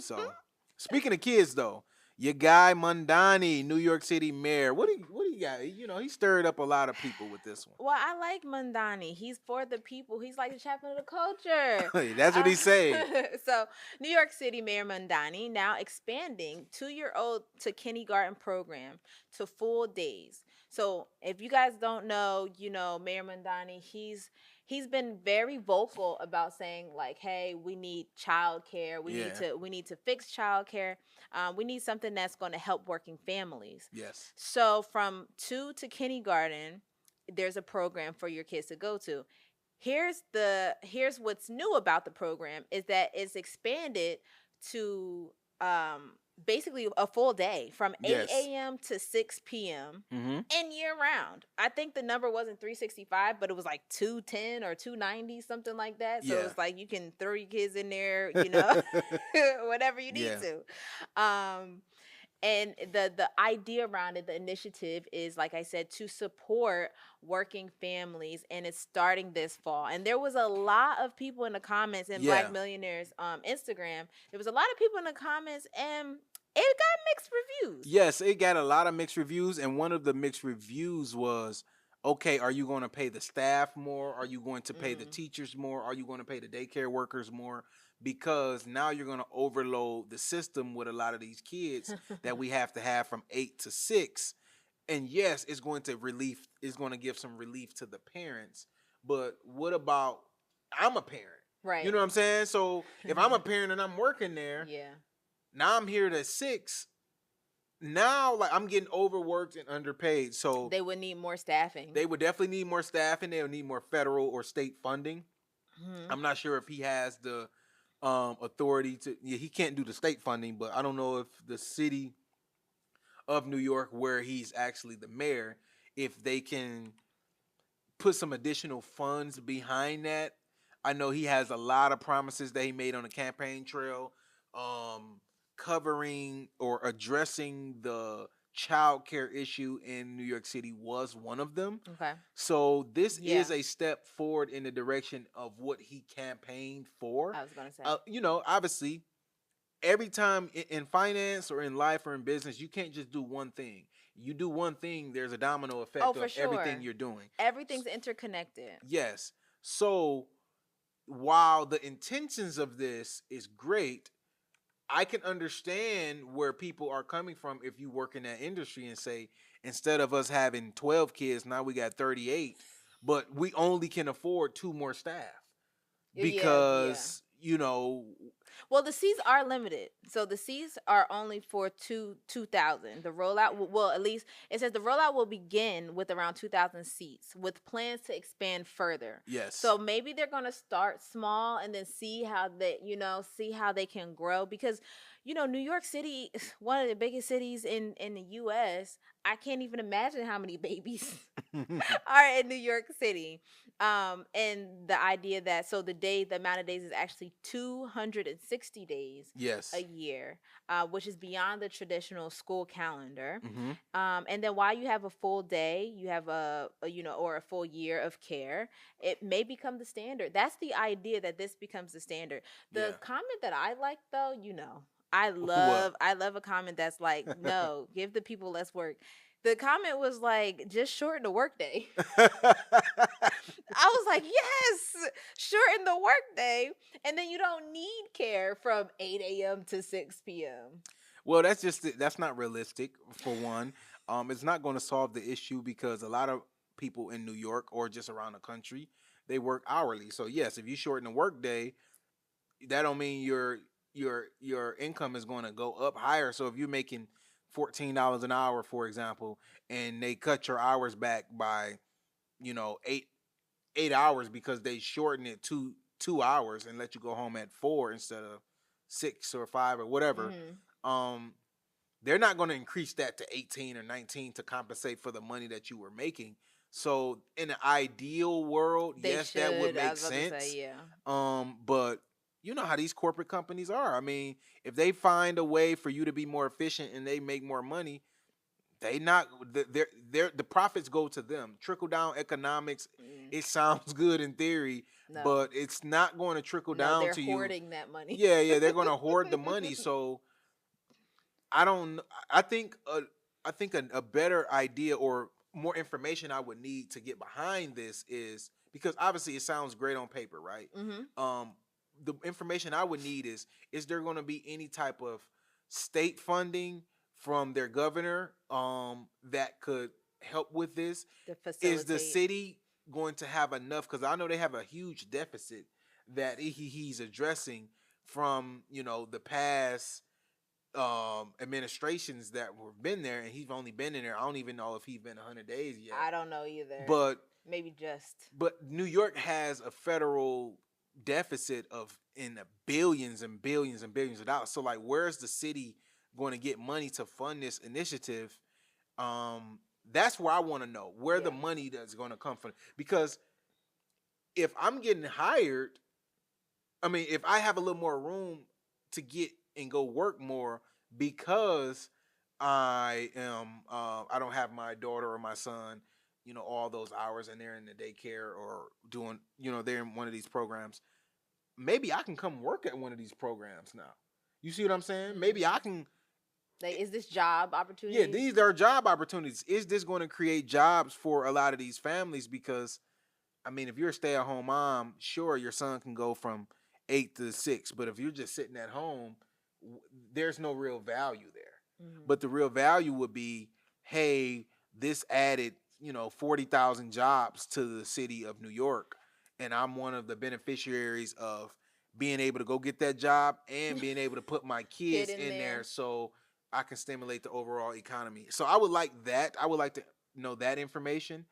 So, speaking of kids, though, your guy Mamdani, New York City mayor, what do you got? You know, he stirred up a lot of people with this one. Well, I like Mamdani. He's for the people. He's like the chaplain of the culture. That's what he say. So, New York City Mayor Mamdani now expanding 2-year-old to kindergarten program to full days. So, if you guys don't know, Mayor Mamdani, he's been very vocal about saying like, "Hey, we need childcare. We need Yeah. to fix childcare. We need something that's going to help working families." Yes. So, from 2 to kindergarten, there's a program for your kids to go to. Here's what's new about the program is that it's expanded to basically a full day from Yes. 8 a.m. to 6 p.m. Mm-hmm. and year round. I think the number wasn't 365, but it was like 210 or 290, something like that. So Yeah. it's like you can throw your kids in there, whatever you need Yeah. to. And the idea around it, the initiative is, like I said, to support working families, and it's starting this fall. And there was a lot of people in the comments in Yeah. Black Millionaires Instagram. There was a lot of people in the comments, and it got mixed reviews. Yes, it got a lot of mixed reviews, and one of the mixed reviews was, okay, are you going to pay the staff more? Are you going to pay the teachers more? Are you going to pay the daycare workers more? Because now you're going to overload the system with a lot of these kids that we have to have from 8 to 6. And yes, it's going to give some relief to the parents. But what about, I'm a parent. Right. You know what I'm saying? So if I'm a parent and I'm working there, Yeah. now I'm here at 6. Now, like, I'm getting overworked and underpaid. So They would need more staffing. they would definitely need more staffing. They'll need more federal or state funding. I'm not sure if he has the authority to. Yeah, he can't do the state funding, but I don't know if the city of New York, where he's actually the mayor, if they can put some additional funds behind that. I know he has a lot of promises that he made on the campaign trail, covering or addressing the child care issue in New York City was one of them. Okay. So this Yeah. is a step forward in the direction of what he campaigned for. I was gonna say. Obviously, every time in finance or in life or in business, you can't just do one thing. You do one thing, there's a domino effect for of sure. everything you're doing. Everything's interconnected. Yes. So while the intentions of this is great, I can understand where people are coming from if you work in that industry and say, instead of us having 12 kids, now we got 38, but we only can afford 2 more staff. Because, Well, the seats are limited. So the seats are only for 2,000. The rollout will at least, it says the rollout will begin with around 2,000 seats with plans to expand further. Yes. So maybe they're going to start small and then see how they can grow, because New York City is one of the biggest cities in the US. I can't even imagine how many babies are in New York City. And the idea that the amount of days is actually 260 days Yes. a year, which is beyond the traditional school calendar. Mm-hmm. And then while you have a full day, you have or a full year of care, it may become the standard. That's the idea, that this becomes the standard. The comment that I like, though, I love a comment that's like, no, give the people less work. The comment was like, just shorten the workday. I was like, yes, shorten the workday, and then you don't need care from 8 a.m. to 6 p.m. Well, that's not realistic, for one. It's not going to solve the issue, because a lot of people in New York or just around the country, they work hourly. So yes, if you shorten the workday, that don't mean your income is going to go up higher. So if you're making $14 an hour, for example, and they cut your hours back by, 8 hours because they shorten it to 2 hours and let you go home at 4 instead of 6 or 5 or whatever. They're not going to increase that to 18 or 19 to compensate for the money that you were making. So in an ideal world, that would make sense. But you know how these corporate companies are. I mean, if they find a way for you to be more efficient and they make more money, they not the profits go to them. Trickle down economics. It sounds good in theory, No, but it's not going to trickle no, down they're to you. hoarding that money. Yeah, yeah, they're going to hoard the money. So I don't. I think. I think a better idea or more information I would need to get behind this is because obviously it sounds great on paper, right? The information I would need is there going to be any type of state funding from their governor that could help with this? To Is the facilitate. city going to have enough? Because I know they have a huge deficit that he's addressing from the past administrations that were been there, and he's only been in there. I don't even know if he's been 100 days yet. I don't know either. But maybe just. But New York has a federal deficit of in the billions and billions and billions of dollars. So like, where's the city going to get money to fund this initiative? That's where I want to know where the money that's going to come from. Because if I'm getting hired, I mean, if I have a little more room to get and go work more because I don't have my daughter or my son, all those hours and they're in the daycare or doing, they're in one of these programs. Maybe I can come work at one of these programs now. You see what I'm saying? Maybe I can. Like, is this job opportunities? Yeah, these are job opportunities. Is this going to create jobs for a lot of these families? Because, I mean, if you're a stay-at-home mom, sure, your son can go from 8 to 6. But if you're just sitting at home, there's no real value there. But the real value would be, hey, this added, 40,000 jobs to the city of New York. And I'm one of the beneficiaries of being able to go get that job and being able to put my kids in there so I can stimulate the overall economy. So I would like that. I would like to know that information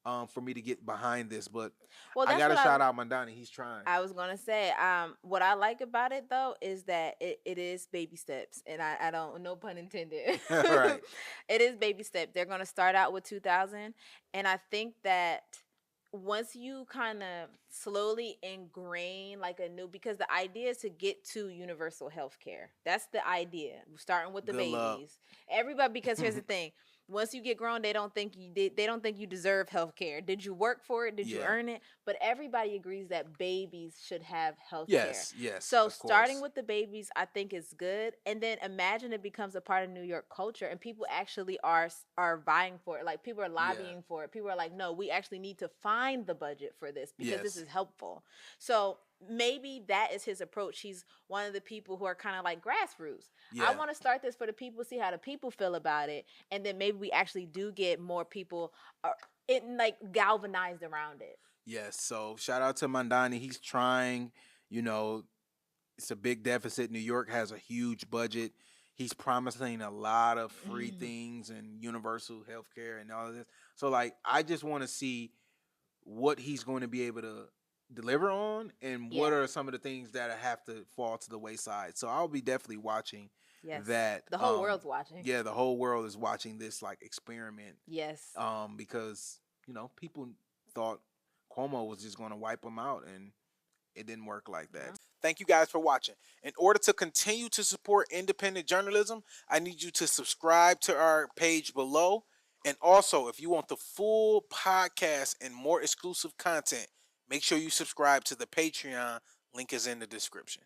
for me to get behind this. But I got to shout out Mamdani. He's trying. I was going to say, what I like about it, though, is that it is baby steps. And I don't, no pun intended. Right. It is baby steps. They're going to start out with 2,000. And I think that once you kind of slowly ingrain like a new, because the idea is to get to universal health care. That's the idea. Starting with the babies. Everybody, because here's the thing. Once you get grown, they don't think you deserve health care. Did you work for it? Did you earn it? But everybody agrees that babies should have health care. Yes. So starting with the babies, I think is good. And then imagine it becomes a part of New York culture and people actually are vying for it. Like, people are lobbying for it. People are like, no, we actually need to find the budget for this because this is helpful. So maybe that is his approach. He's one of the people who are kind of like grassroots. I want to start this for the people, see how the people feel about it, and then maybe we actually do get more people galvanized around it. Yes. So shout out to Mamdani. He's trying. It's a big deficit. New York has a huge budget. He's promising a lot of free things and universal health care and all of this. So like, I just want to see what he's going to be able to deliver on and what are some of the things that have to fall to the wayside. So I'll be definitely watching that. The whole world's watching. Yeah, the whole world is watching this like experiment. Yes. Because people thought Cuomo was just going to wipe them out, and it didn't work like that. Thank you guys for watching. In order to continue to support independent journalism, I need you to subscribe to our page below. And also, if you want the full podcast and more exclusive content, make sure you subscribe to the Patreon. Link is in the description.